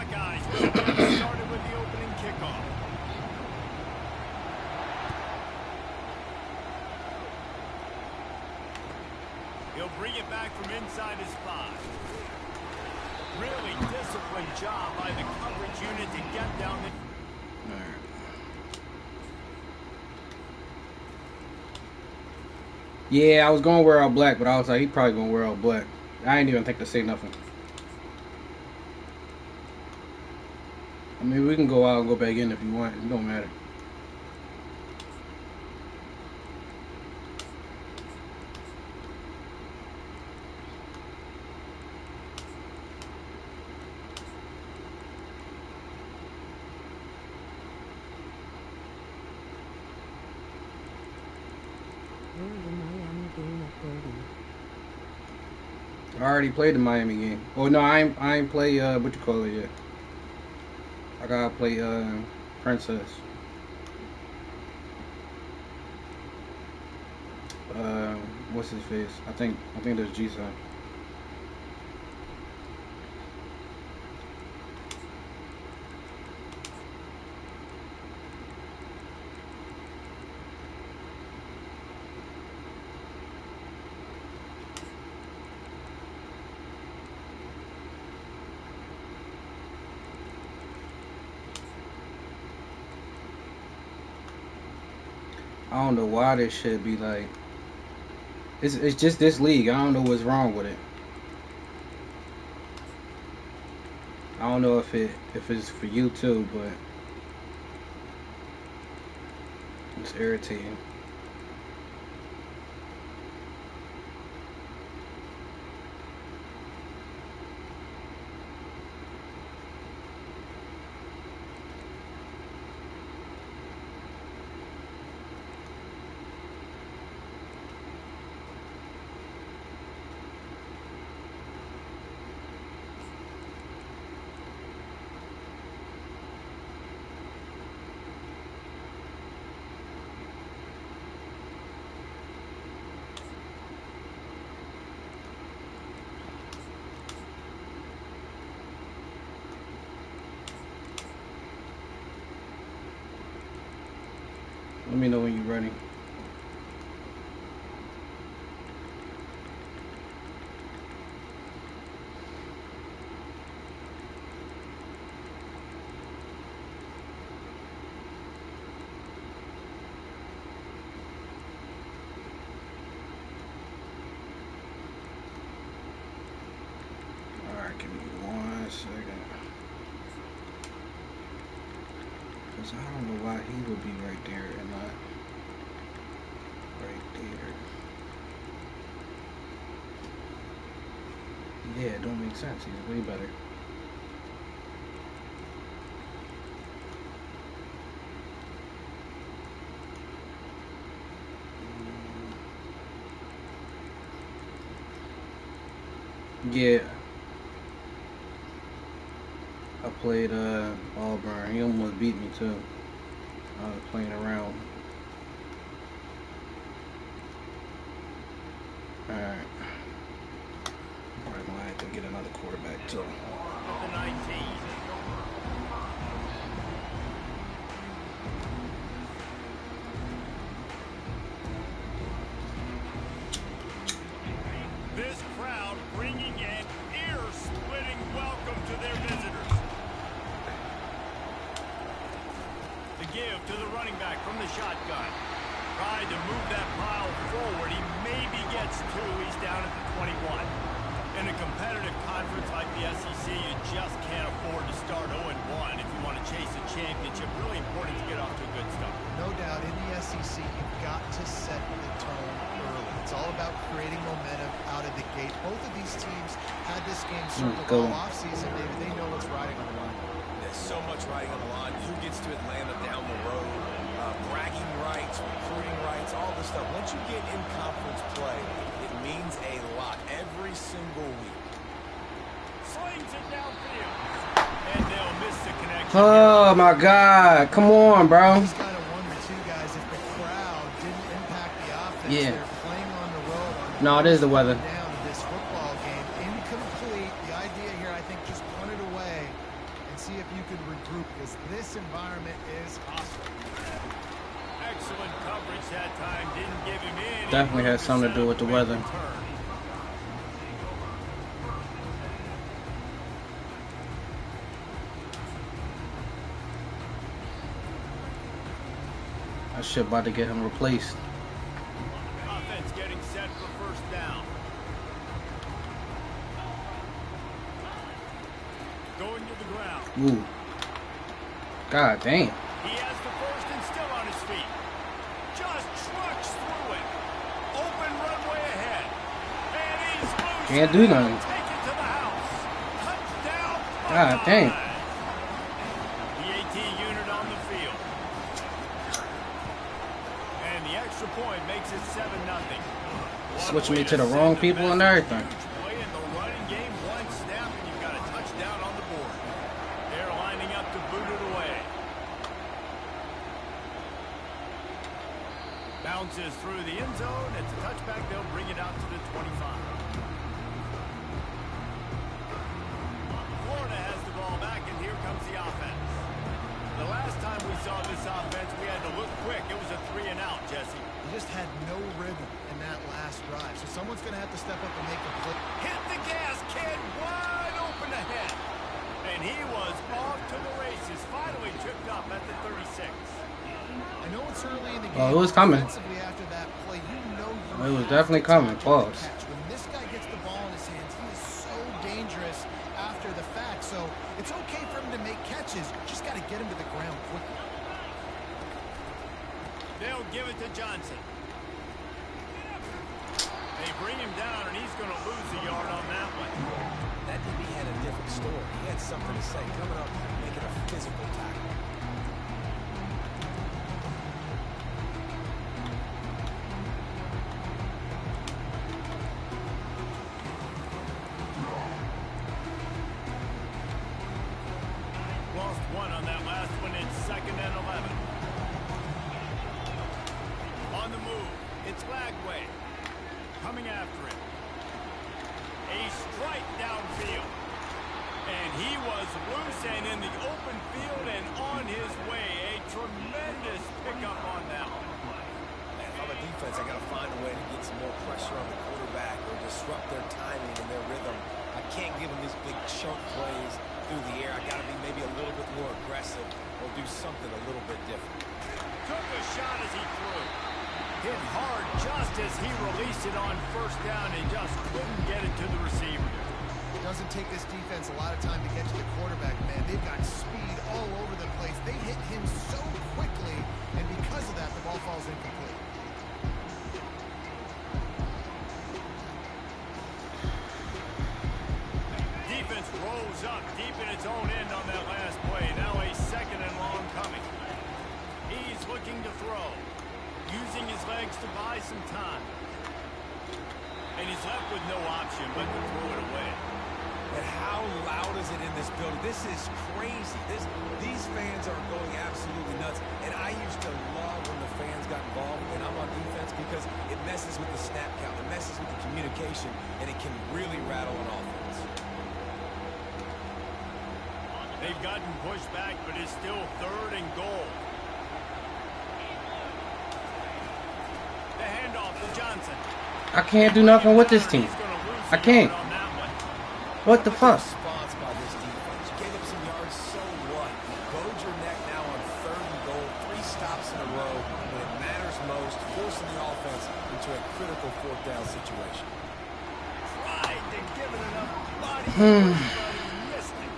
Buckeyes will get started with the opening kickoff. He'll bring it back from inside his 5. Really disciplined job by the coverage unit to get down the... Yeah, I was going to wear all black, but I was like, he probably going to wear all black. I ain't even think to say nothing. I mean, we can go out and go back in if you want. It don't matter. I already played the Miami game. Oh no, I ain't play what you call it yet. I gotta play Princess. What's his face? I think there's G-Son. I don't know why this shit be like. It's just this league. I don't know what's wrong with it. I don't know if it's for you too, but it's irritating. Let me know when you're ready. Alright, give me 1 second. Because I don't know why he would be right there and not right there. Yeah, it don't make sense. He's way better. Yeah. I played Auburn. He almost beat me too. I was playing around. Alright. Probably gonna have to get another quarterback too. The 19. This crowd bringing an ear-splitting welcome to their visitors. The give to the running back from the shotgun. Tried to move that pile forward. He maybe gets 2. He's down at the 21. In a competitive conference like the SEC, you just can't afford to start 0-1 if you want to chase a championship. Really important to get off to a good start. No doubt, in the SEC, you've got to set the tone early. It's all about creating momentum out of the gate. Both of these teams had this game circled all offseason. Maybe they know what's riding on the line. There's so much riding on the line. Who gets to Atlanta down the road? Bragging rights, recruiting rights, all this stuff. Once you get in conference play, it means a lot every single week. Slings it downfield. And they'll miss the connection. Oh my God. Come on, bro. Just kind of wonder too, guys, if the crowd didn't impact the offense. Yeah. They're playing on the road. No, it is the weather. Down to this football game. Incomplete. The idea here, I think, just punt it away and see if you can regroup, because this environment is hostile. Excellent coverage that time. Didn't give him any. Definitely has something to do with the weather. That shit about to get him replaced. Offense getting set for first down. Going to the ground. Ooh. God damn. He has the first and still on his feet. Just trucks through it. Open runway ahead. And he's loose. Can't do nothing. Take it to the house. Touchdown. God damn. The AT unit on the field. And the extra point makes it 7-0. Switching me to the wrong people and everything. Play in the running game, one snap, and you've got a touchdown on the board. They're lining up to boot it away. Bounces through the end zone. It's a touchback. They'll bring it out to the 25. Florida has the ball back, and here comes the offense. The last time we saw this offense, we had to look quick. It was a 3-and-out, Jesse. He just had no rhythm in that last drive, so someone's going to have to step up and make a play. Hit the gas, kid. Wide open ahead. And he was off to the races. Finally tripped up at the 36. I know it's early in the game. Oh, it was coming. Offensively after that play, you know It was definitely coming. Pause. when this guy gets the ball in his hands, he is so dangerous after the fact. So it's okay for him to make catches. Just got to get him to the ground quickly. They'll give it to Johnson. They bring him down, and he's going to lose a yard on that one. That DB had a different story. He had something to say, coming up, making a physical tackle. Lost one on that last one. It's 2nd and 11. On the move, it's Lagway. Coming after him. A strike downfield. And he was loose and in the open field and on his way. A tremendous pickup on that one. And on the defense, I got to find a way to get some more pressure on the quarterback or disrupt their timing and their rhythm. I can't give them these big chunk plays through the air. I got to be maybe a little bit more aggressive or do something a little bit different. Took a shot as he threw. Hit hard just as he released it on first down and just couldn't get it to the receiver. It doesn't take this defense a lot of time to get to the quarterback, man. They've got speed all over the place. They hit him so quickly, and because of that, the ball falls incomplete. Defense rolls up deep in its own end on that last play. Now a 2nd and long coming. He's looking to throw. Using his legs to buy some time. And he's left with no option but to throw it away. And how loud is it in this building? This is crazy. These fans are going absolutely nuts. And I used to love when the fans got involved when I'm on defense because it messes with the snap count. It messes with the communication, and it can really rattle an offense. They've gotten pushed back, but it's still 3rd and goal. The handoff to Johnson. I can't do nothing with this team. I can't. What the fuck? Response by this defense. You gave up some yards, so what? Bowed your neck now on 3rd and goal. 3 stops in a row when it matters most, forcing the offense into a critical 4th down situation. Tried to give it enough body, but he missed it.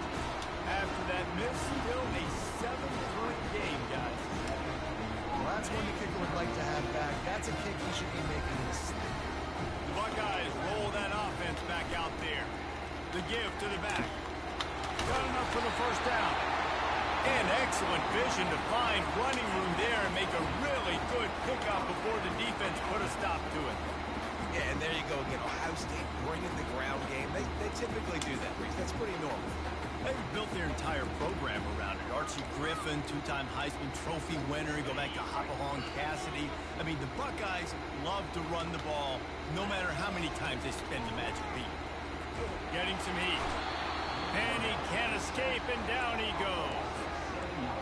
After that miss, still a 7-point game, guys. Well, that's one the kicker would like to have back. That's a kick he should be making in his sleep. The Buckeyes roll that offense back out there. The give to the back. Got enough for the first down. And excellent vision to find running room there and make a really good pickup before the defense put a stop to it. Yeah, and there you go again. Ohio State bringing the ground game. They typically do that, Reese. That's pretty normal. They've built their entire program around it. Archie Griffin, 2-time Heisman Trophy winner. You go back to Hopalong Cassidy. I mean, the Buckeyes love to run the ball no matter how many times they spend the magic beat. Getting some heat. And he can't escape, and down he goes.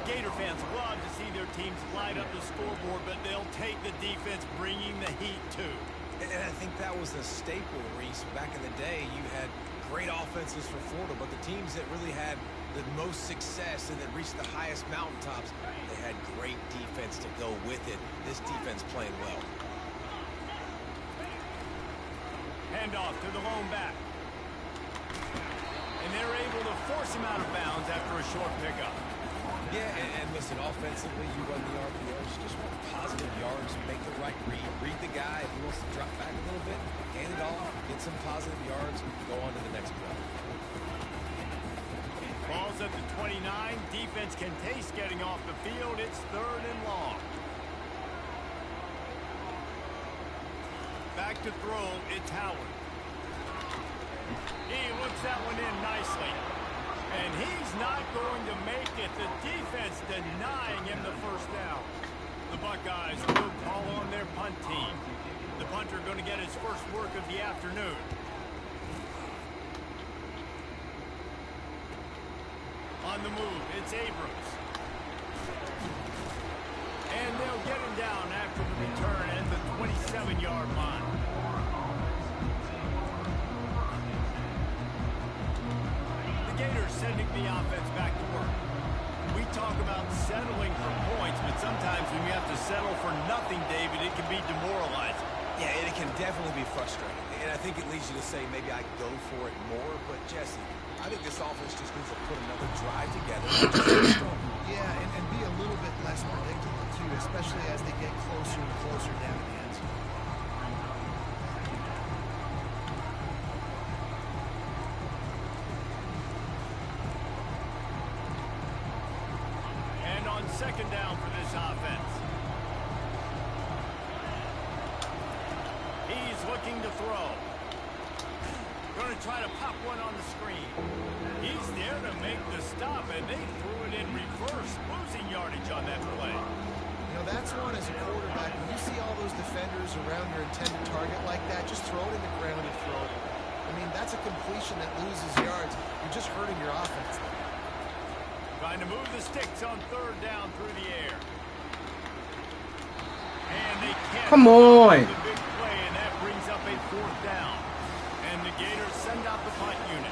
Gator fans love to see their teams light up the scoreboard, but they'll take the defense bringing the heat too. And I think that was a staple, Reese. Back in the day, you had great offenses for Florida, but the teams that really had the most success and that reached the highest mountaintops, they had great defense to go with it. This defense playing well. Handoff to the lone back. And they're able to force him out of bounds after a short pickup. Yeah, and listen, offensively, you run the RPOs, just want positive yards, make the right read. Read the guy. If he wants to drop back a little bit, hand it off, get some positive yards, go on to the next play. Ball's at the 29. Defense can taste getting off the field. It's 3rd and long. Back to throw. It's Howard. He looks that one in nicely. And he's not going to make it. The defense denying him the first down. The Buckeyes will call on their punt team. The punter going to get his first work of the afternoon. On the move, it's Abrams. And they'll get him down after the return at the 27-yard line. The Gators sending the offense back to work. We talk about settling for points, but sometimes when you have to settle for nothing, David, it can be demoralizing. Yeah, and it can definitely be frustrating. And I think it leads you to say maybe I go for it more. But, Jesse, I think this offense just needs to put another drive together. Yeah, and be a little bit less predictable, too, especially as they get closer and closer down the end zone. And on 2nd down for this offense. He's looking to throw. Going to try to pop one on the screen. He's there to make the stop, and they threw it in reverse, losing yardage on that play. You know, that's one as a quarterback. When you see all those defenders around your intended target like that, just throw it in the ground and throw it. I mean, that's a completion that loses yards. You're just hurting your offense. Trying to move the sticks on 3rd down through the air. And they can't. Come on. The big play, and that brings up a 4th down. And the Gators send out the punt unit.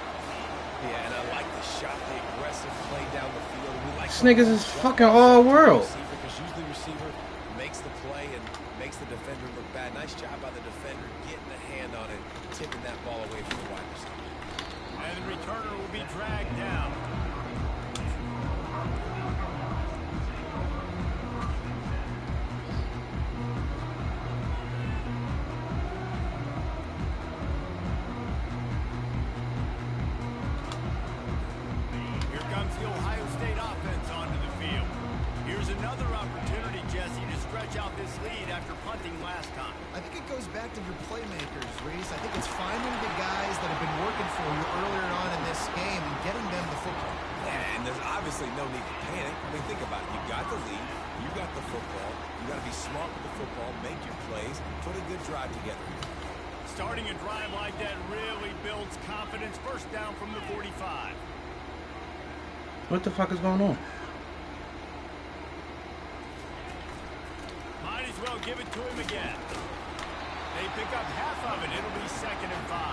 Yeah, and I like the shot, the aggressive play down the field. We like This niggas is fucking all world. Because usually the receiver makes the play and makes the defender look bad. Nice job by the defender getting a hand on it, tipping that ball away from the wide receiver. And the returner will be dragged down. I think it goes back to your playmakers, Reese. I think it's finding the guys that have been working for you earlier on in this game and getting them the football. Yeah, and there's obviously no need to panic. I mean, think about it. You got the lead. You got the football. You got to be smart with the football, make your plays, put a good drive together. Starting a drive like that really builds confidence. 1st down from the 45. What the fuck is going on? Might as well give it to him again. They pick up half of it. It'll be 2nd and 5.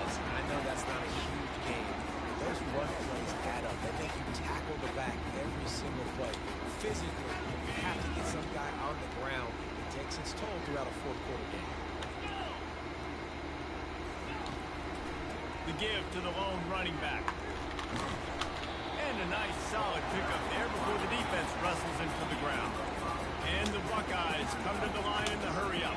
Listen, I know that's not a huge game. Those run plays add up. They make you tackle the back every single play. Physically, you have to get some guy on the ground. It takes its toll throughout a 4th quarter game. The give to the lone running back. And a nice solid pickup there before the defense wrestles into the ground. And the Buckeyes come to the line in the hurry-up.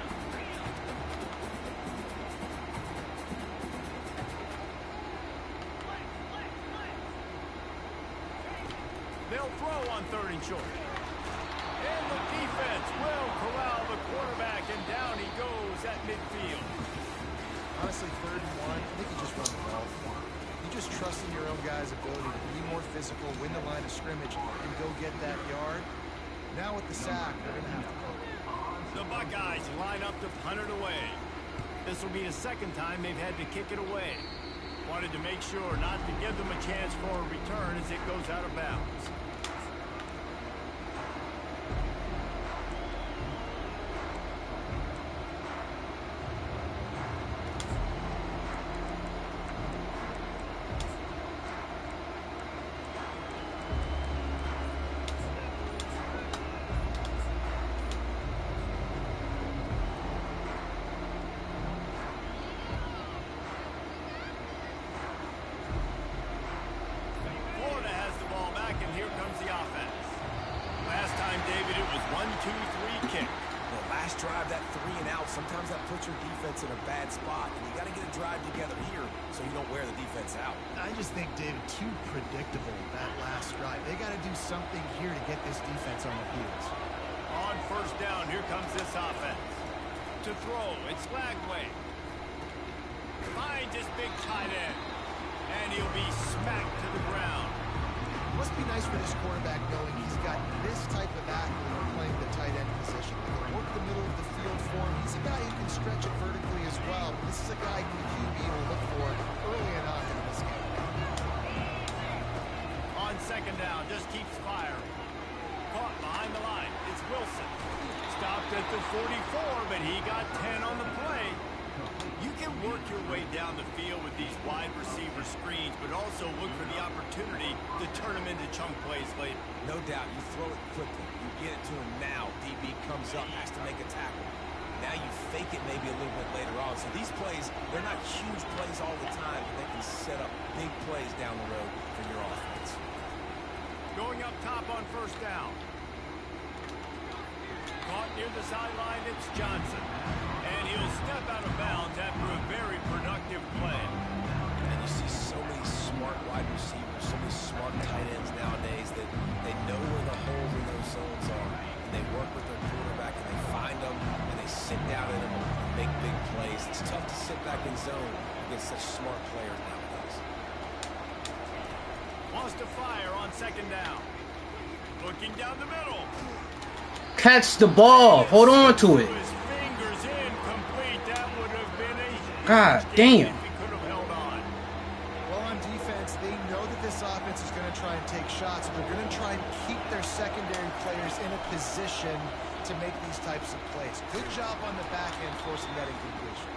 They'll throw on 3rd and short. And the defense will corral the quarterback, and down he goes at midfield. Honestly, 3rd and 1, I think you just run the ball. You just trust in your own guy's ability to be more physical, win the line of scrimmage, and go get that yard. Now with the sack, they're going to have to punt. The Buckeyes line up to punt it away. This will be the 2nd time they've had to kick it away. Wanted to make sure not to give them a chance for a return as it goes out of bounds. 1-2-3 kick. The last drive, that 3 and out, sometimes that puts your defense in a bad spot. And you got to get a drive together here so you don't wear the defense out. I just think, David, too predictable that last drive. They got to do something here to get this defense on their heels. On first down, here comes this offense. To throw, it's Lagway. Finds his big tight end. And he'll be smacked to the ground. Must be nice for this quarterback knowing he's got this type of athlete playing the tight end position. He'll work the middle of the field for him. He's a guy who can stretch it vertically as well. But this is a guy who QB will look for early and on in this game. On second down, just keeps firing. Caught behind the line. It's Wilson. Stopped at the 44, but he got 10 on the play. You can work your way down the field with these wide receiver screens, but also look for the opportunity to turn them into chunk plays later. No doubt, you throw it quickly. You get it to him now. DB comes up, has to make a tackle. Now you fake it maybe a little bit later on. So these plays, they're not huge plays all the time, but they can set up big plays down the road for your offense. Going up top on first down. Caught near the sideline, it's Johnson. And he'll step out of bounds after a very productive play. And you see so many smart wide receivers, so many smart tight ends nowadays that they know where the holes in those zones are. And they work with their quarterback and they find them and they sit down in them and make big plays. It's tough to sit back in zone against such smart players nowadays. Wants to fire on second down. Looking down the middle. Catch the ball. Hold on to it. His fingers incomplete. That would have been a God huge damn. game if he could have held on. Well, on defense, they know that this offense is going to try and take shots. They're going to try and keep their secondary players in a position to make these types of plays. Good job on the back end forcing that incompletion.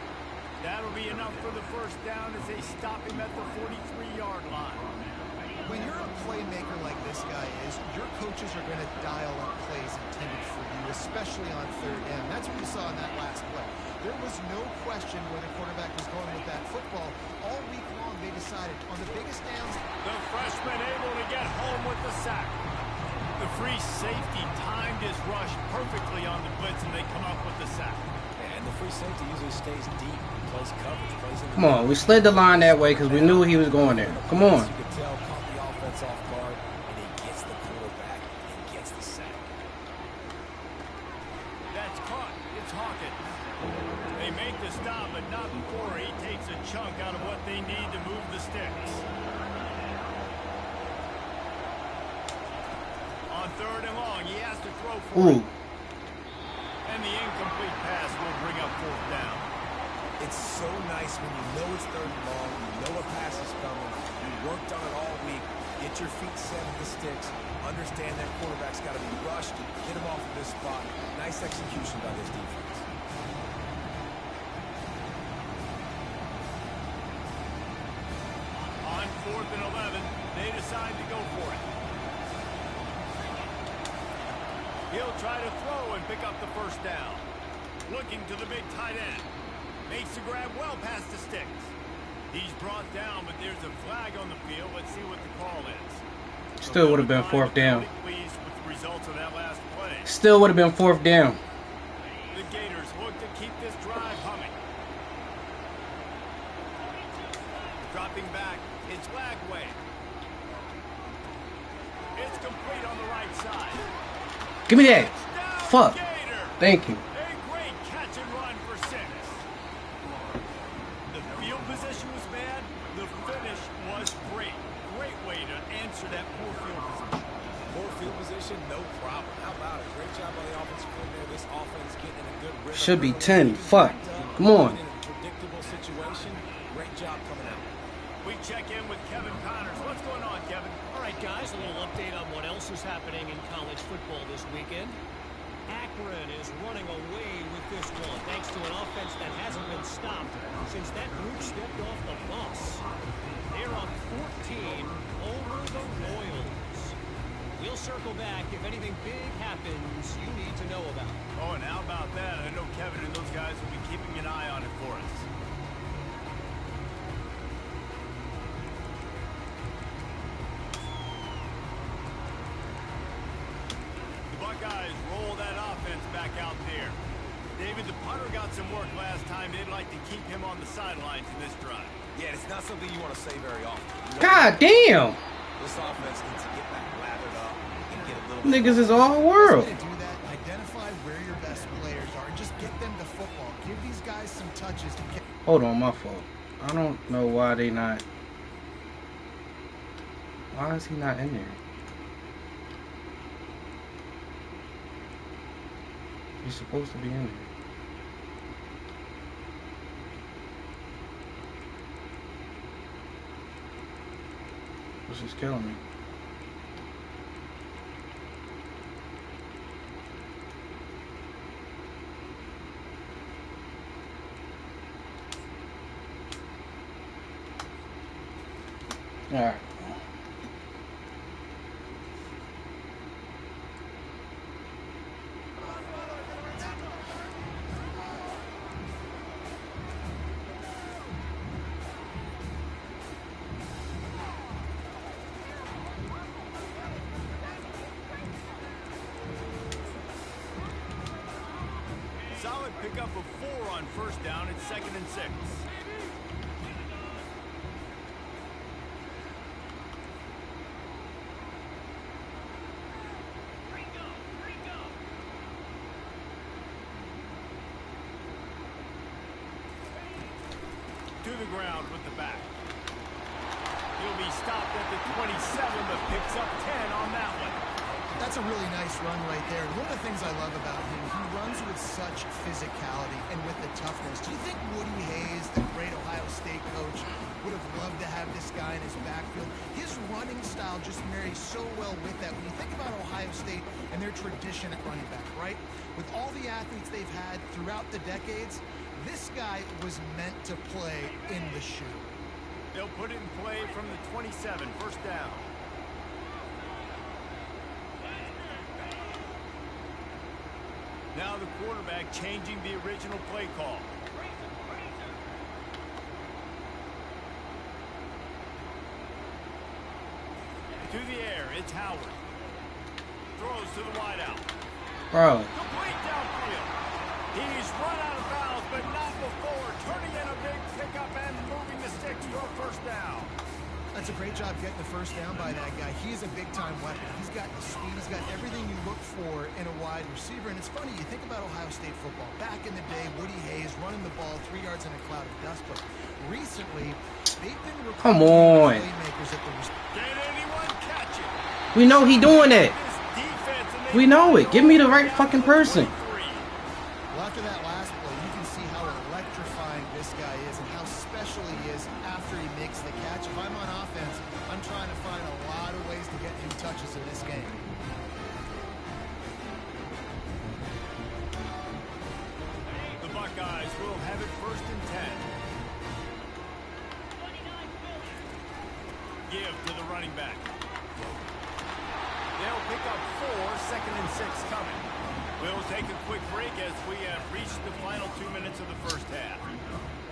That'll be enough for the first down as they stop him at the 43-yard line. When you're a playmaker like this guy is, your coaches are going to dial up plays intended for you, especially on third down. That's what we saw in that last play. There was no question where the quarterback was going with that football. All week long, they decided on the biggest downs. The freshman able to get home with the sack. The free safety timed his rush perfectly on the blitz, and they come up with the sack. And the free safety usually stays deep, plays coverage, plays in the Come on, we slid the line that way because we knew he was going there. Come on. You could tell, caught the offense off guard, and he gets the quarterback and gets the sack. That's caught. It's Hawkins. They make the stop, but not before he takes a chunk out of what they need to move the sticks. On third and long, he has to throw for it. And the incomplete pass will bring up fourth down. It's so nice when you know it's third and long, you know a pass is coming, you worked on it all week, get your feet set at the sticks, understand that quarterback's got to be rushed, get him off of this spot. Nice execution by this defense. On fourth and 11, they decide to go for it. He'll try to throw and pick up the first down. Looking to the big tight end. Makes the grab well past the sticks. He's brought down, but there's a flag on the field. Let's see what the call is. Still would have been fourth down. Pleased with the results of that last play. Still would have been fourth down. The Gators look to keep this drive humming. Dropping back, it's Lagway. It's complete on the right side. Give me that. Touchdown, Fuck. Gator. Thank you. A great catch and run for 6. The field position was bad. The finish was great. Great way to answer that poor field position. Poor field position, no problem. How about it? Great job by the offensive coordinator. This offense getting in a good rhythm. Should be early. 10. Fuck. Come on. In a predictable situation. Great job coming out. We check in with Kevin Connors. What's going on, Kevin? All right, guys, a little update on what else is happening in college football this weekend. Akron is running away with this one, thanks to an offense that hasn't been stopped since that group stepped off the bus. They're up 14 over the Royals. We'll circle back if anything big happens you need to know about. Oh, and how about that? I know Kevin and those guys will be keeping an eye on it for us. Buckeyes roll that offense offense back out there. David, the punter got some work last time. They'd like to keep him on the sidelines in this drive. Yeah, it's not something you want to say very often. God damn! This offense needs to get back lathered up and get a little Niggas is all world. To do that, identify where your best players are and just get them the football. Give these guys some touches to get. Hold on, my fault. I don't know why they not. Why is he not in there? He's supposed to be in there. This is killing me. All right. Solid pickup of 4 on first down. It's 2nd and 6. To the ground with the back. He'll be stopped at the 27, but picks up 10 on that one. That's a really nice run right there. And one of the things I love about him, he runs with such physicality and with the toughness. Do you think Woody Hayes, the great Ohio State coach, would have loved to have this guy in his backfield? His running style just marries so well with that. When you think about Ohio State and their tradition at running back, right? With all the athletes they've had throughout the decades, this guy was meant to play in the shoe. They'll put it in play from the 27, first down. Now the quarterback changing the original play call. To the air, it's Howard. Throws to the wideout. Bro. Complete downfield. He's run out of bounds, but not before turning in a big pickup and moving the sticks for a first down. That's a great job getting the first down by that guy. He's a big-time weapon. He's got the speed. He's got everything you look for in a wide receiver. And it's funny, you think about Ohio State football. Back in the day, Woody Hayes running the ball 3 yards in a cloud of dust. But recently, they've been Come on. playmakers at the Can anyone catch it? We know he doing it. This defense, and they We know it. Give me the right fucking person. Well, after that last play, you can see how electrifying this guy is and how special he is after he makes the catch. If I'm on offense, I'm trying to find a lot of ways to get him touches in this game. The Buckeyes will have it 1st and 10. Give to the running back. They'll pick up 4, 2nd and 6 coming. We'll take a quick break as we have reached the final 2 minutes of the first half.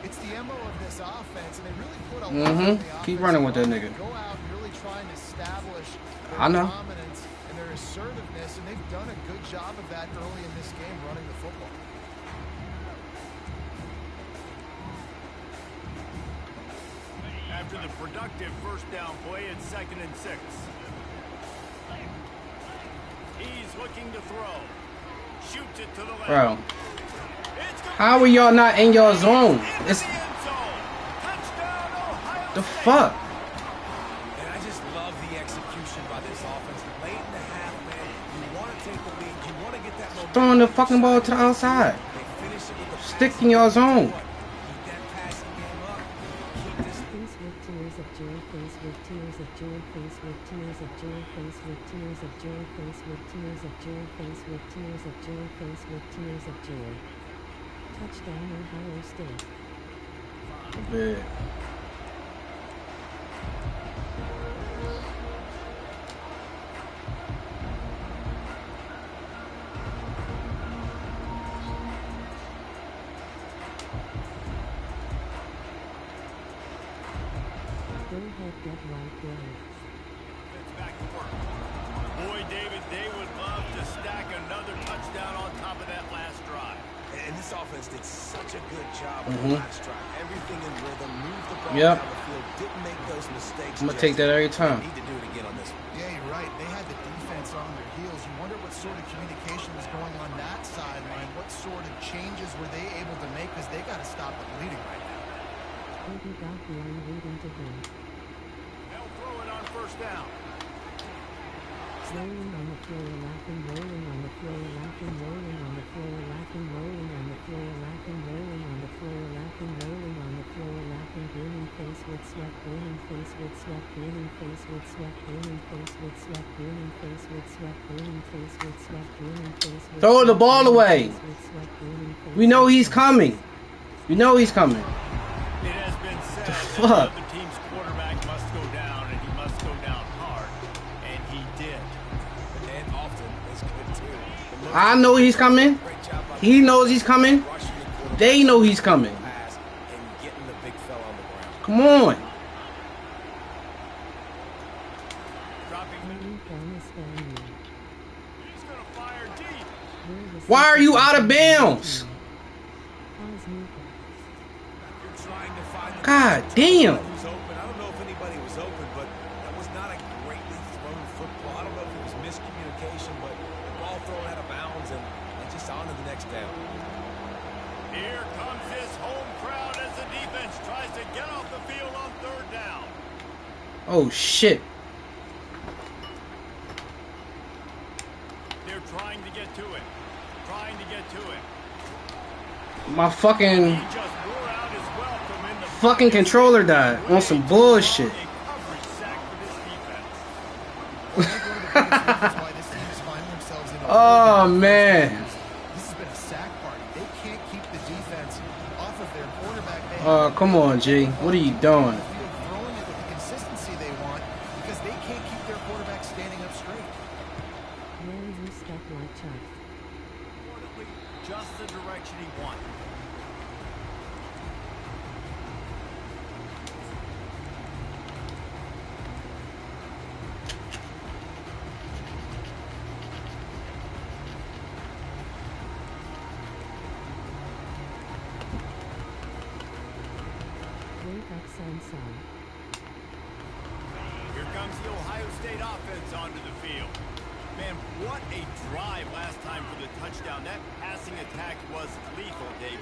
It's the MO of this offense, and they really put a lot on the offense. Keep running with that nigga. Go out and really try and establish their I know. dominance and their assertiveness, and they've done a good job of that early in this game, running the football. After the productive first down play, it's 2nd and 6. He's looking to throw. Shoots it to the left. Bro. How are y'all not in your zone? It's the fuck. And I just love the execution by this offense. Late in the half, man, you want to take the lead. You want to get that momentum. Throwing the fucking ball to the outside. They finish it with the Stick in your zone. Keep that passing game up. Keep this. Face with tears of joy, face with tears of joy, face with tears of joy, face with tears of joy, face with tears of joy, face with tears of joy, face with tears of joy. Touchdown Ohio State. Bad. Go ahead, get right there. It's back to work. Boy, David, they would love to stack another touchdown on top This offense did such a good job on the last drive. Everything in rhythm, moved the ball Yep. down the field, didn't make those mistakes. I'm gonna take that every time. They need to do it again on this one. Yeah, you're right. They had the defense on their heels. You wonder what sort of communication was going on that sideline. What sort of changes were they able to make? Because they got to stop the bleeding right now. Kobe got beyond reading to him. They'll throw it on first down. Rolling on the floor, laughing, rolling on the floor, laughing, rolling on the floor, laughing, rolling on the floor, laughing, rolling on the floor, laughing, rolling on the floor, laughing, grinning face with sweat, grinning face with sweat, grinning face with sweat, grinning face with sweat, grinning face with sweat, grinning face with sweat, grinning face with Throw the ball away. We know he's coming. You know he's coming. It has been said that Fuck. the other team's quarterback must go down, and he must go down hard. And he did. And often is good too. I know he's coming. Great job by He knows he's coming. rushing the quarterback, They know he's coming. pass, and getting the big fella on the ground. Come on. Dropping the... He's going to fire deep. Why are you out of bounds? You're trying to find the God person damn. who's open. I don't know if anybody was open, but that was not a greatly thrown football. I don't know if it was miscommunication, but the ball thrown out of bounds and just on to the next down. Here comes his home crowd as the defense tries to get off the field on third down. Oh shit. They're trying to get to it. Trying to get to it. My fucking He just wore out his welcome in the fucking controller died on some bullshit. a coverage sack for this defense. Well, I think one of the biggest reasons why this team is finding themselves in a Oh man. This has been a sack party. They can't keep the defense off of their quarterback. They Oh, come on, G. What are you doing? have the field throwing it with the consistency they want because they can't keep their quarterback standing up straight. Very you stuff like Chuck. Importantly, just the direction he wanted. Wake up, son. Here comes the Ohio State offense onto the field. Man, what a drive last time for the touchdown. That passing attack was lethal, David.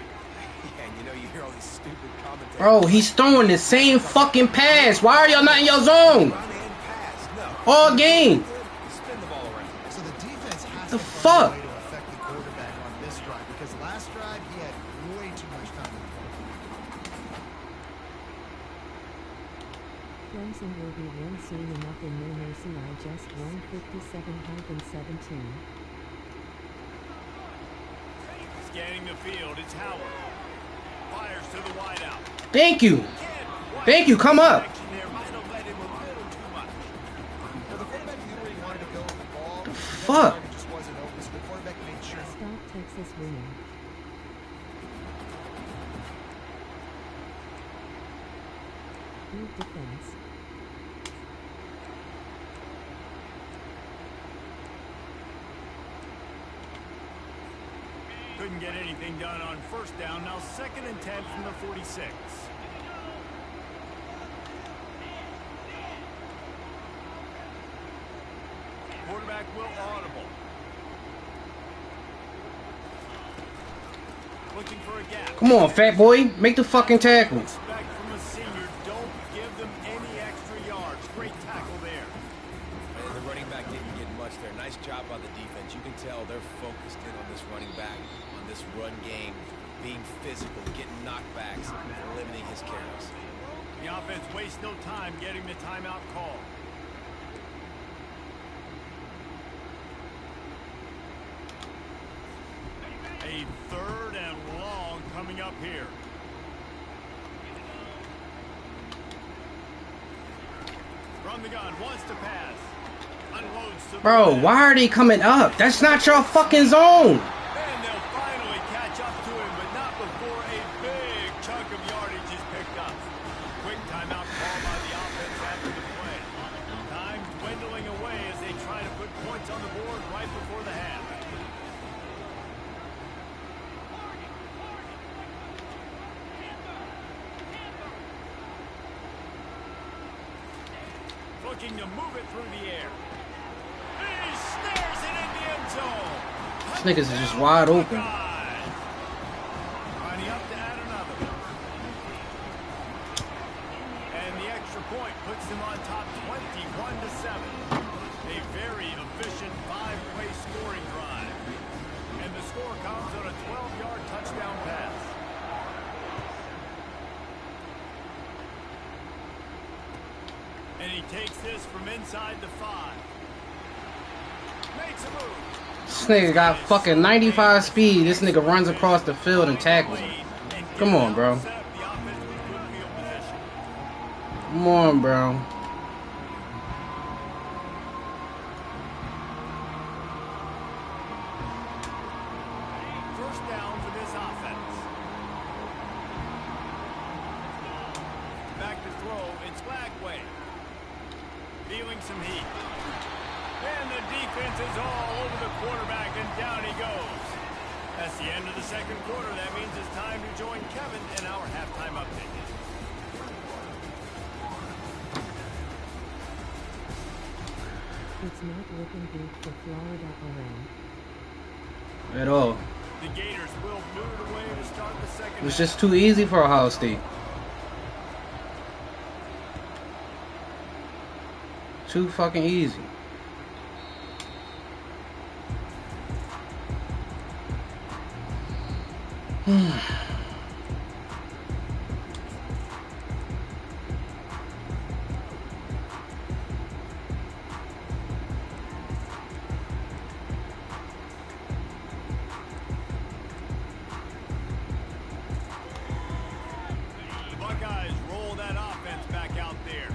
Yeah, and you know, you hear all these stupid commentators. Bro, he's throwing the same fucking pass. Why are y'all not in your zone? Run and pass. No. All game. Spin the ball around. So the defense has The to find fuck? a way to affect the quarterback on this drive because last drive he had way too much time to throw. Clemson will be run soon enough in no mercy. I just won 57-17. Scanning the field, it's Howard. Fires to the wideout. Thank you. Thank you. Come up. Action there might have led him a little too much. Well, the quarterback knew where he wanted to go with the ball. The The fuck? target just wasn't open, so the quarterback made sure. Stop Texas winning. Good defense. Couldn't get anything done on first down. Now 2nd and 10 from the 46. Quarterback will audible. Looking for a gap. Come on, fat boy. Make the fucking tackle. Expect from a senior. Don't give them any extra yards. Great tackle there. And the running back didn't get much there. Nice job by the defense. You can tell they're focused in on this running back, on this run game, being physical, getting knockbacks, and limiting his carries. The offense wastes no time getting the timeout call. A 3rd and long coming up here. From the gun, wants to pass. Unloads to the Bro, left. why are they coming up? That's not your fucking zone. And they'll finally catch up to him, but not before a big chunk of yardage is picked up. Quick timeout call by the offense after the play. Time dwindling away as they try to put points on the board right before the half. looking to move it through the air. He snares it in the end zone. This niggas is just wide open. Lining up to add another. And the extra point puts them on top 21-7. A very efficient 5-way scoring drive. And the score comes on a 12-yard touchdown pass. And he takes this from inside the 5. Makes a move. This nigga got fucking 95 speed. This nigga runs across the field and tackles him. Come on, bro. Come on, bro. First down for this offense. Back to throw. It's Flagway. Feeling some heat. And the defense is all over the quarterback, and down he goes. That's the end of the second quarter. That means it's time to join Kevin in our halftime update. It's not looking good for Florida around. At all. The Gators will boot it away to start the second It's half. just too easy for Ohio State. Too fucking easy. The Buckeyes roll that offense back out there.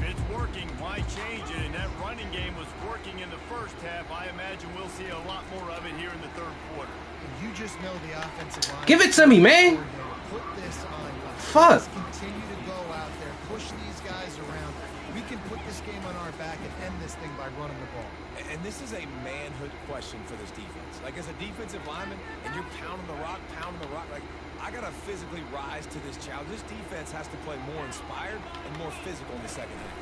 It's working. Why change it? And that running game was working in the first half. I imagine we'll see a lot more of it here in the third quarter. And you just know the offensive line. Give it to me, man. Put this on. Fuck. Let's continue to go out there, push these guys around. We can put this game on our back and end this thing by running the ball. And this is a manhood question for this defense. Like, as a defensive lineman, and you're pounding the rock, like, I got to physically rise to this challenge. This defense has to play more inspired and more physical in the second half.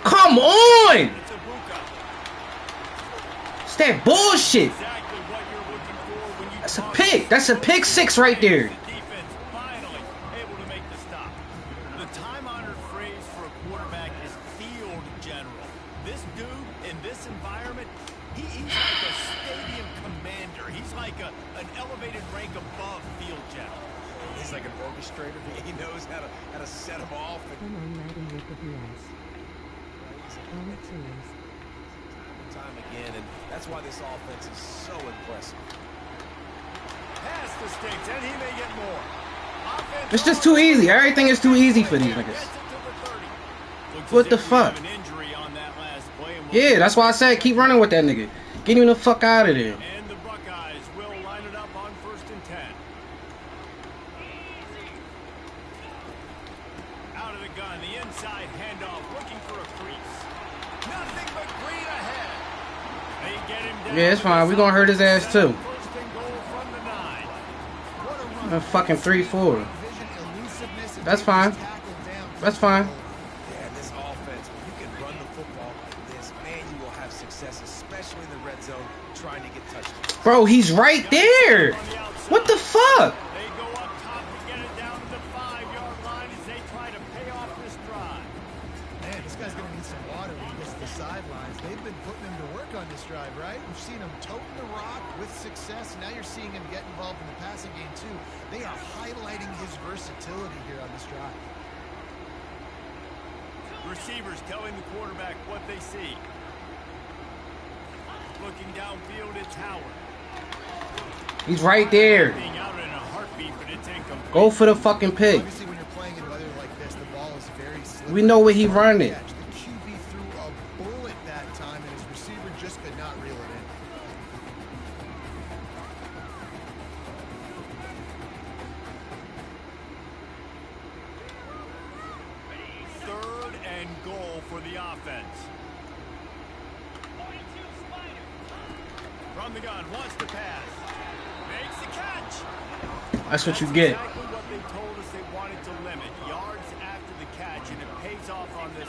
Come on! It's a Buka. It's that bullshit. Exactly what you're looking for when you That's a talk pick. That's a pick six right there. The defense finally able to make the stop. The time-honored phrase for a quarterback is field general. This dude in this environment, he's like a stadium commander. He's like an elevated rank above field general. He's like an orchestrator. He knows how to set them off. Come on, Madden with the BS. On the twos. Time again, and that's why this offense is so impressive. Pass the sticks, and he may get more. Offense It's just too easy. Everything is too easy for these gets niggas. it to the 30. Looks What as the if we have fuck? an injury on that last play, and we'll Yeah, that's why I said keep running with that nigga. Get him the fuck out of there. And the Buckeyes will line it up on 1st and 10. Out of the gun, the inside handoff, looking for a crease. Nothing but green ahead. They get him down. Yeah, it's fine. We gonna hurt his ass too. 1st and goal from the 9. What a run. A fucking 3-4. Vision, elusiveness, and That's getting fine. this tackle down. That's fine. Yeah, this offense, when you can run the football like this, man, you will have success, especially in the red zone, trying to get touchdowns. Bro, he's right there. What the fuck? They go up top to get it down to the 5-yard line as they try to pay off this drive. Man, this guy's going to need some water when he gets to the sidelines. They've been putting him to work on this drive, right? We've seen him toting the rock with success. Now you're seeing him get involved in the passing game, too. They are highlighting his versatility here on this drive. Receivers telling the quarterback what they see. Looking downfield, it's Howard. He's right there. Being out in a heartbeat, but it's incomplete. Go for the fucking pick. Obviously, when you're playing in weather like this, the ball is very slippery. We know where he running. Catch. The QB threw a bullet that time, and his receiver just could not reel it in. Third and goal for the offense. From the gun, wants to pass. Makes the catch. That's what you get. Exactly what they told us they wanted to limit. Yards after the catch, and it pays off on this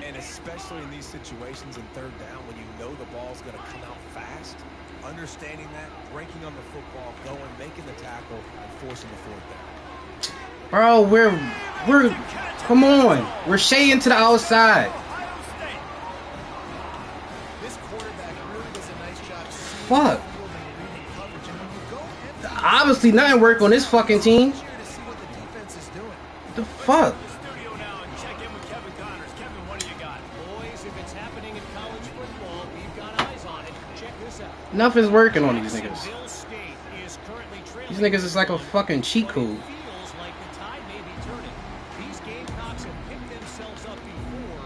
And especially in these situations in third down when you know the ball's going to come out fast, understanding that, breaking on the football, going, making the tackle, and forcing the fourth down. Bro, we're come on. We're shading to the outside. This quarterback really does a nice job seeing Fuck. the field and reading coverage. And when you go empty, Obviously nothing work on this fucking team. it's easier to see what the defense is doing. The fuck? The studio now and check in with Kevin Connors. Kevin, what do you got? Boys, if it's happening in college football, we've got eyes on it. Check this out. Nothing's working on these niggas. Jacksonville State is currently trailing. These niggas is like a fucking cheat But code. it feels like the tide may be turning. These Gamecocks have picked themselves up before,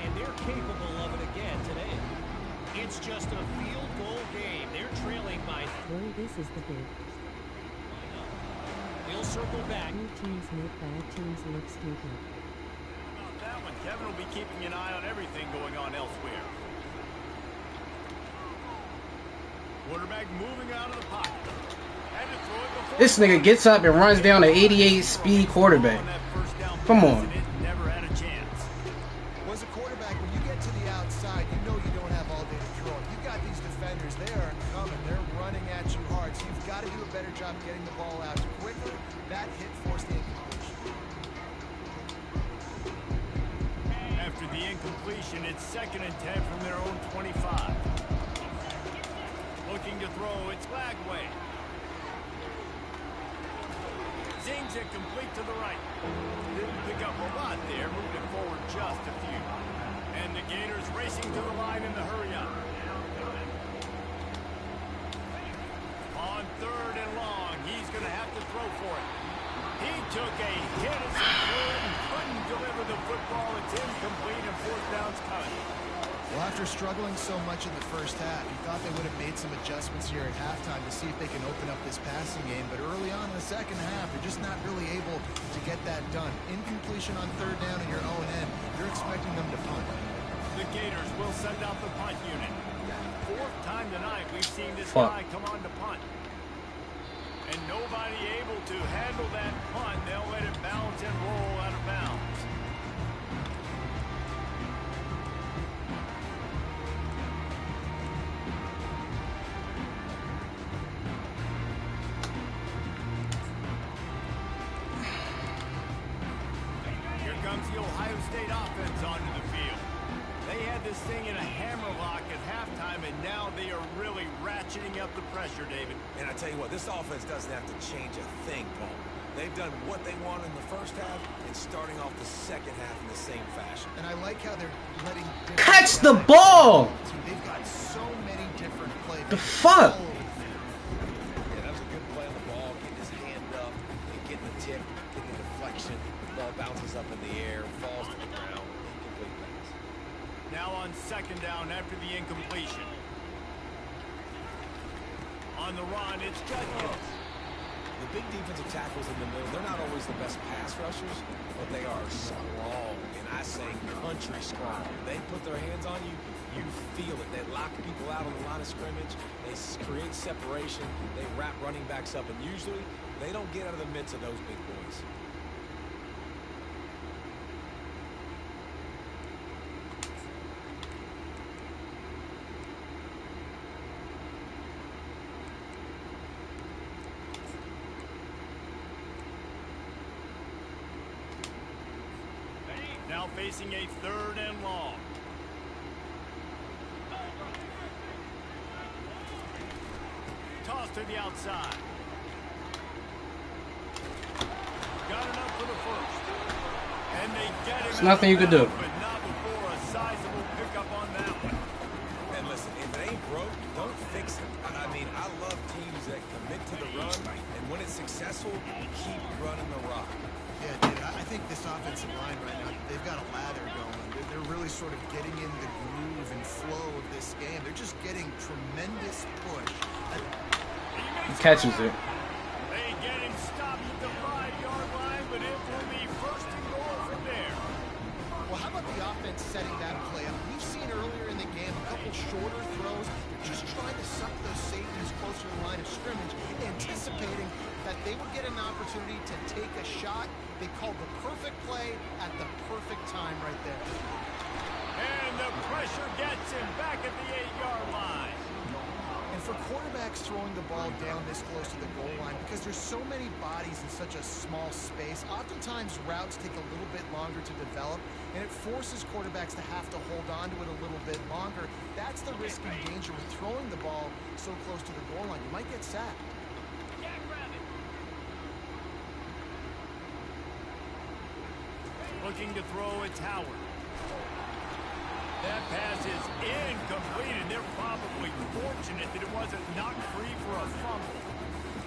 and they're capable of it again today. It's just a field goal game. They're trailing by. Boy, this is the big. They'll circle back. Good teams make bad teams look stupid. About that one, Kevin will be keeping an eye on everything going on elsewhere. Quarterback moving out of the pocket. Had to throw it before. This nigga gets up and runs down an 88 speed quarterback. Come on. Never had a chance. Well, as a quarterback, when you get to the outside, you know you don't have all day to throw it. You've got these defenders, they are coming. They're running at you hard. So you've got to do a better job getting the ball out quickly. That hit forced the incompletion. After the incompletion, it's 2nd and 10 from their own 25. Looking to throw, it's Flagway. Zings it complete to the right. Didn't pick up a lot there, moved it forward just a few. And the Gators racing to the line in the hurry up. On 3rd and long, he's going to have to throw for it. He took a hit as he threw and couldn't deliver the football. It's incomplete and 4th down's coming. Well, after struggling so much in the first half, you thought they would have made some adjustments here at halftime to see if they can open up this passing game. But early on in the second half, they're just not really able to get that done. Incompletion on 3rd down in your own end, you're expecting them to punt. The Gators will send out the punt unit. 4th time tonight we've seen this Fuck. guy come on to punt. And nobody able to handle that punt. They'll let it bounce and roll out of bounds. Here comes the Ohio State offense onto the field. They had this thing in a hammerlock at halftime, and now they are really ratcheting up the pressure, David. And I tell you what, this offense doesn't have to change a thing, Paul. They've done what they wanted in the first half and starting off the second half in the same fashion. And I like how they're letting... Catch the ball! They've got so many different plays. The fuck? Yeah, that was a good play on the ball, getting his hand up, and getting the tip, getting the deflection. The ball bounces up in the air, falls to the ground, incomplete pass. Now on 2nd down after the incompletion. On the run, it's Judkins. The big defensive tackles in the middle, they're not always the best pass rushers, but they are strong, and I say country strong. They put their hands on you, you feel it. They lock people out on the line of scrimmage. They create separation. They wrap running backs up, and usually they don't get out of the midst of those big boys. Now facing a 3rd and long. Toss to the outside. Got enough for the 1st. And they get him. There's nothing you can do. But not before a sizable pickup on that one. And listen, if it ain't broke, don't fix it. I mean, I love teams that commit to the run, and when it's successful, keep running the rock. Yeah, dude, I think this offensive line right now, they've got a lather going. They're really sort of getting in the groove and flow of this game. They're just getting tremendous push. He catches it. They get him stopped at the 5-yard line, but it will be 1st and goal from there. Well, how about the offense setting that play up? We've seen earlier in the game a couple shorter throws. They're just trying to suck those safeties closer to the line of scrimmage, anticipating that they would get an opportunity to take a shot. They called the perfect play at the perfect time right there. the pressure gets him back at the 8-yard line. And for quarterbacks throwing the ball down this close to the goal line, because there's so many bodies in such a small space, oftentimes routes take a little bit longer to develop, and it forces quarterbacks to have to hold on to it a little bit longer. That's the risk and danger with throwing the ball so close to the goal line. You might get sacked. Looking to throw, it's Howard. That pass is incomplete, and they're probably fortunate that it wasn't knocked free for a fumble.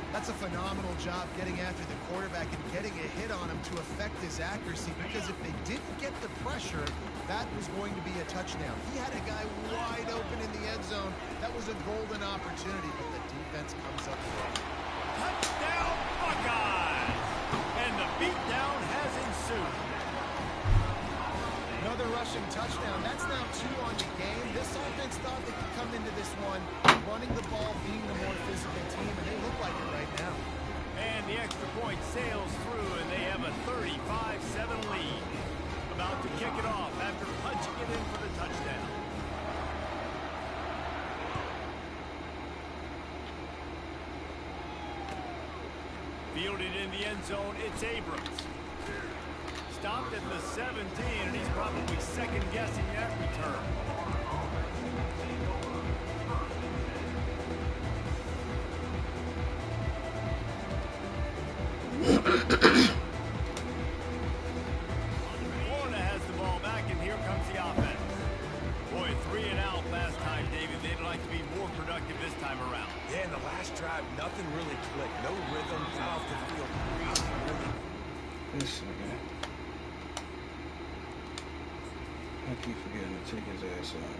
That's a phenomenal job getting after the quarterback and getting a hit on him to affect his accuracy, because if they didn't get the pressure, that was going to be a touchdown. He had a guy wide open in the end zone. That was a golden opportunity, but the defense comes up short. Touchdown, Buckeyes! And the beatdown has ensued. Another rushing touchdown. That's now 2 on the game. This offense thought they could come into this one running the ball, being the more physical team, and they look like it right now. And the extra point sails through, and they have a 35-7 lead. About to kick it off after punching it in for the touchdown. Fielded in the end zone, it's Abrams. Stopped at the 17, and he's probably second-guessing that return. Florida has the ball back, and here comes the offense. Boy, 3 and out last time, David. They'd like to be more productive this time around. Yeah, in the last drive, nothing really clicked. No rhythm, got off the field really. This nigga. I keep forgetting to take his ass out.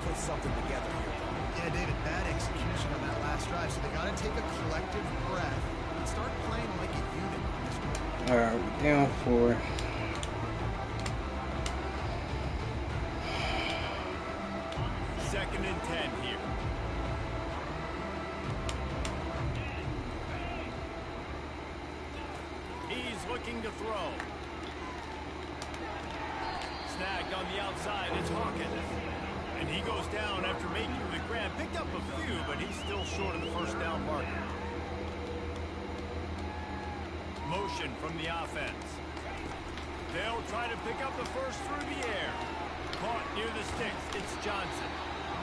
Put something together here. Yeah, David, bad execution on that last drive, so they got to take a collective breath and start playing like a unit. All right, we're down 4. Second and 10 here. He's looking to throw. Snagged on the outside, it's Hawkins. And he goes down after making the grab. Picked up a few, but he's still short of the first down marker. Motion from the offense. They'll try to pick up the first through the air. Caught near the sticks, it's Johnson.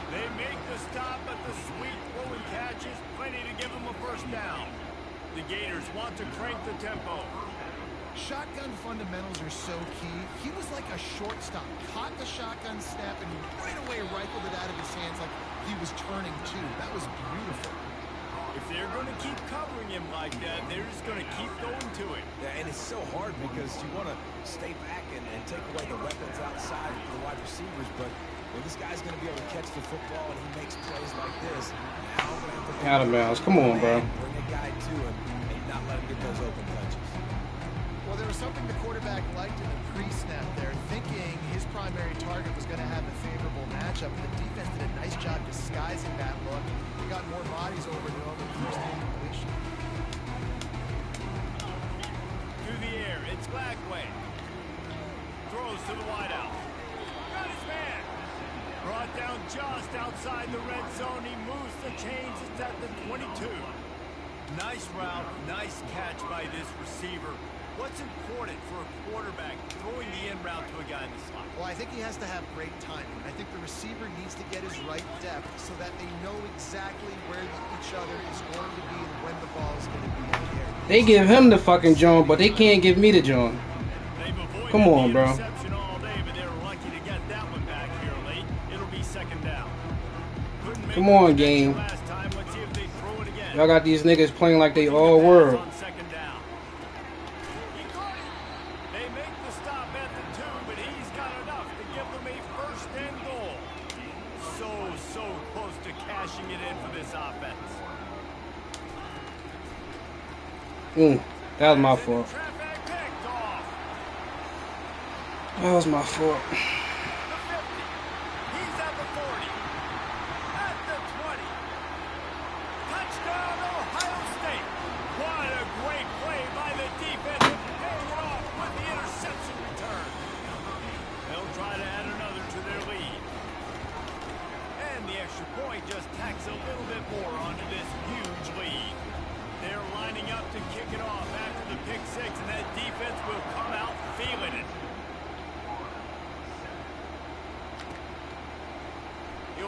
They make the stop, but the sweet throwing catch is plenty to give them a first down. The Gators want to crank the tempo. Shotgun fundamentals are so key. He was like a shortstop. Caught the shotgun snap and right away rifled it out of his hands like he was turning too. That was beautiful. If they're going to keep covering him like that, they're just going to keep going to it. Yeah, and it's so hard because you want to stay back and take away the weapons outside for the wide receivers, but when this guy's going to be able to catch the football and he makes plays like this, now I'm going to have to Out of bounds. Come on, bro. bring a guy to him and not let him get those open touches. Well, there was something the quarterback liked in the pre-snap there, thinking his primary target was going to have a favorable matchup. The defense did a nice job disguising that look. They got more bodies over to him and first incompletion. Through the air, it's Glagway. Throws to the wideout. Got his man. Brought down just outside the red zone. He moves the chains. It's at the 22. Nice route, nice catch by this receiver. What's important for a quarterback throwing the in route to a guy in the slot? Well, I think he has to have great timing. I think the receiver needs to get his right depth so that they know exactly where each other is going to be and when the ball is going to be in the air. They give him the fucking joint, but they can't give me the joint. Come on, bro. All day, but they're lucky to get that one back here late. It'll be second down. Come on, game. Last time. Let's see if they throw it again. Y'all got these niggas playing like they all world. On second down. He caught it. They make the stop at the 2, but he's got enough to give them a first and goal. So close to cashing it in for this offense. That was my fault. Traffic picked off. That was my fault. The 50. He's at the 40. At the 20. Touchdown, Ohio State. What a great play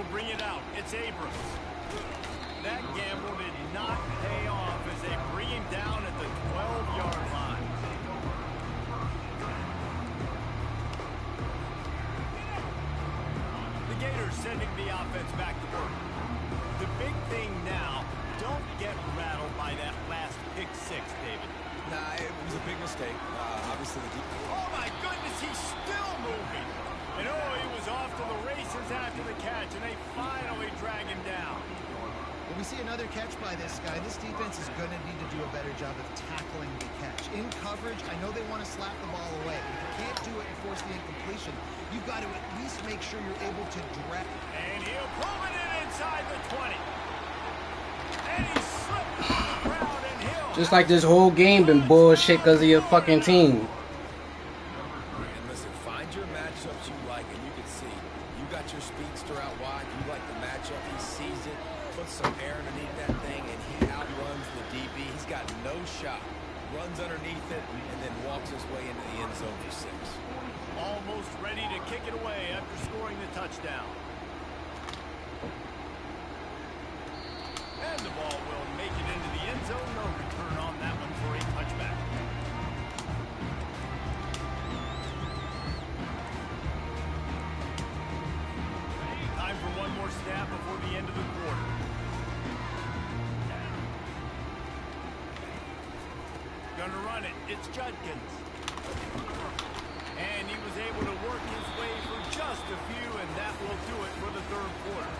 They'll bring it out. It's Abrams. That gamble did not pay off as they bring him down at the 12-yard line. The Gators sending the offense back to work. The big thing now, don't get rattled by that last pick six, David. Nah, it was a big mistake. Obviously, Oh, my goodness, he's still moving. And, oh, he was off to the races after the catch, and they finally drag him down. When we see another catch by this guy, this defense is going to need to do a better job of tackling the catch. In coverage, I know they want to slap the ball away. If you can't do it and force the incompletion, you've got to at least make sure you're able to direct. And he'll pull it in inside the 20. And he slipped on the ground, and he'll... Just like this whole game been bullshit because of your fucking team. And listen, find your matchups you like, and you can see you got your speedster out wide. You like the matchup. He sees it, puts some air underneath that thing, and he outruns the DB. He's got no shot. Runs underneath it, and then walks his way into the end zone for 6. Almost ready to kick it away after scoring the touchdown. And the ball will make it into the end zone. No return on that one for a touchback. Time for one more snap before the end of the quarter. Gonna run it. It's Judkins. And he was able to work his way for just a few, and that will do it for the third quarter.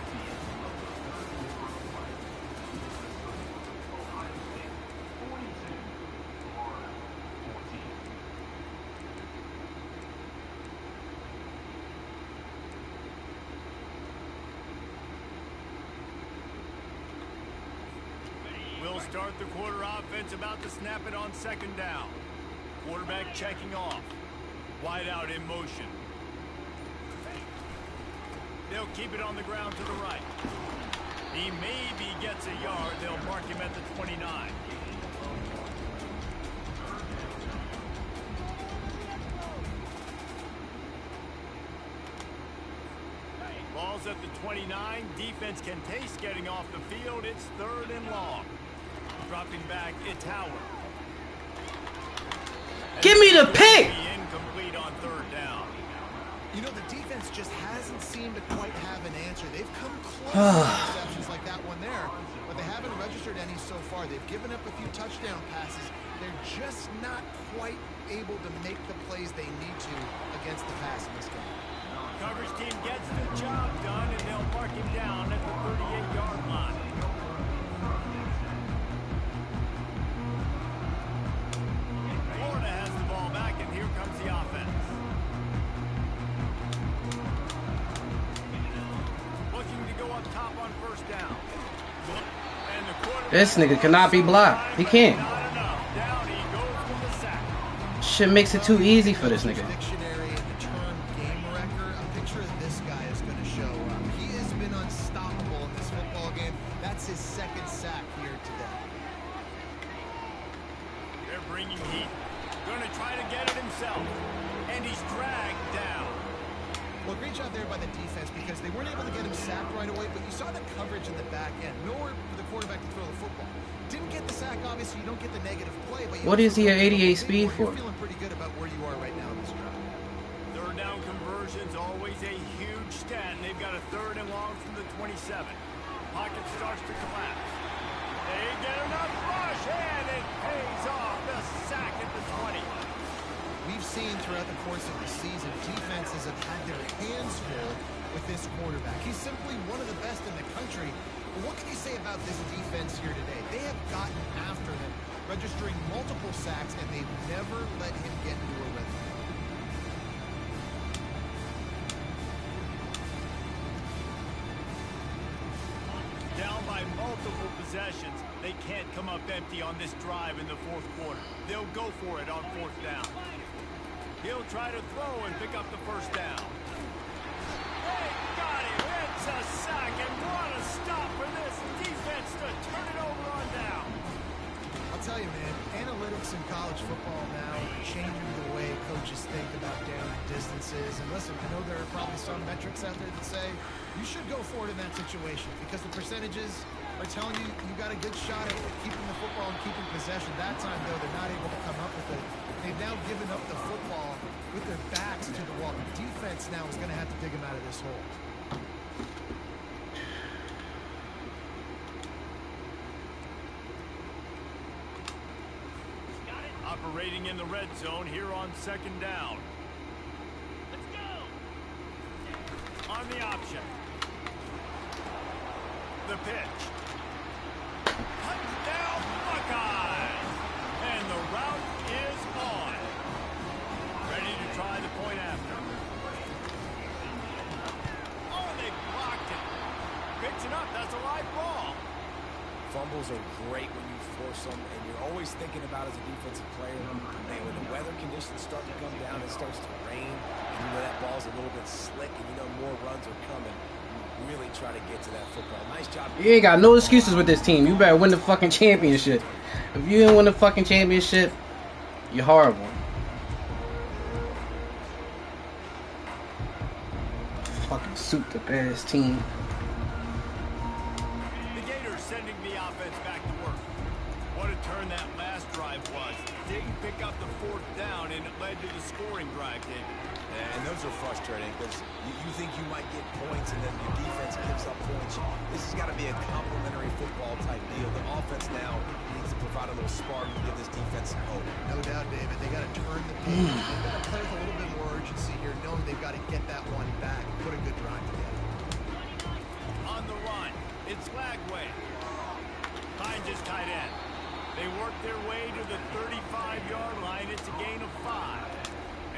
We'll start the quarter offense about to snap it on second down. Quarterback checking off. Wide out in motion. They'll keep it on the ground to the right. He maybe gets a yard. They'll mark him at the 29. Ball's at the 29. Defense can taste getting off the field. It's 3rd and long. Dropping back, it's Howard. Give me the pick! Incomplete on 3rd down. You know, the defense just hasn't seemed to quite have an answer. They've come close to interceptions like that one there, but they haven't registered any so far. They've given up a few touchdown passes. They're just not quite able to make the plays they need to against the pass in this game. Coverage team gets the job done, and they'll mark him down at the 38-yard line. Florida has the ball back, and here comes the offense. Looking to go up top on 1st down. And the quarterback... This nigga cannot be blocked. He can't. Not enough. Down he goes with the sack. Shit makes it too easy for this nigga. Dictionary and the term game wrecker, a picture of this guy is going to show up. He has been unstoppable in this football game. That's his 2nd sack here today. They're bringing heat. Going to try to get it himself. And he's dragged down. Well, great job there by the defense because they weren't able to get him sacked right away, but you saw the coverage in the back end. Nowhere for the quarterback to throw the football. Didn't get the sack, obviously. You don't get the negative play. But What is he at 88 speed for? You're feeling pretty good about where you are right now in this drive. 3rd down conversion's always a huge stat, and they've got a 3rd and long from the 27. Pocket starts to collapse. They get enough rush, and it pays off. The sack at the 20. We've seen throughout the course of the season, defenses have had their hands full with this quarterback. He's simply one of the best in the country. But what can you say about this defense here today? They have gotten after him, registering multiple sacks, and they've never let him get into a rhythm. Down by multiple possessions, they can't come up empty on this drive in the 4th quarter. They'll go for it on 4th down. He'll try to throw and pick up the 1st down. They got him. It's a sack, and what a stop for this defense to turn it over on down. I'll tell you, man, analytics in college football now are changing the way coaches coaches think about down distances. And listen, I know there are probably some metrics out there that say you should go for it in that situation because the percentages are telling you you got a good shot at keeping the football and keeping possession. That time, though, they're not able to come up with it. They've now given up the football with their backs to the wall. The defense now is going to have to dig them out of this hole. Operating in the red zone here on 2nd down. Let's go! On the option. The pitch. Touchdown Buckeyes! And the route is on. Ready to try the point after. Oh, they blocked it. Picks it up. That's a live ball. Fumbles are great when you force them, and you're always thinking about as a defensive player, man, when the weather conditions start to come down, it starts to rain, and you know that ball's a little bit slick, and you know more runs are coming. You really try to get to that football. Nice job. You ain't got no excuses with this team. You better win the fucking championship. If you didn't win the fucking championship, you're horrible. Fucking souped up ass team. Sending the offense back to work. What a turn that last drive was. Didn't pick up the 4th down, and it led to the scoring drive, David. Yeah, and those are frustrating because you think you might get points, and then your defense gives up points. This has got to be a complementary football type deal. The offense now needs to provide a little spark and give this defense some hope. No doubt, David. They got to turn the page. They've got to play with a little bit more urgency here, knowing they've got to get that one back and put a good drive together. On the run, it's Lagway. Finds his tight end. They work their way to the 35-yard line. It's a gain of 5.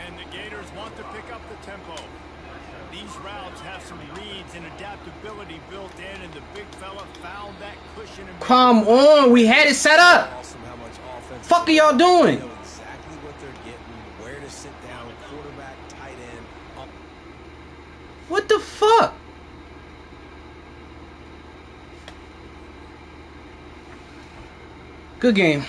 And the Gators want to pick up the tempo. These routes have some reads and adaptability built in, and the big fella found that cushion. Come on, we had it set up. Awesome how much offense. Fuck are y'all doing? They know exactly what they're getting, where to sit down, quarterback, tight end. What the fuck? Good game.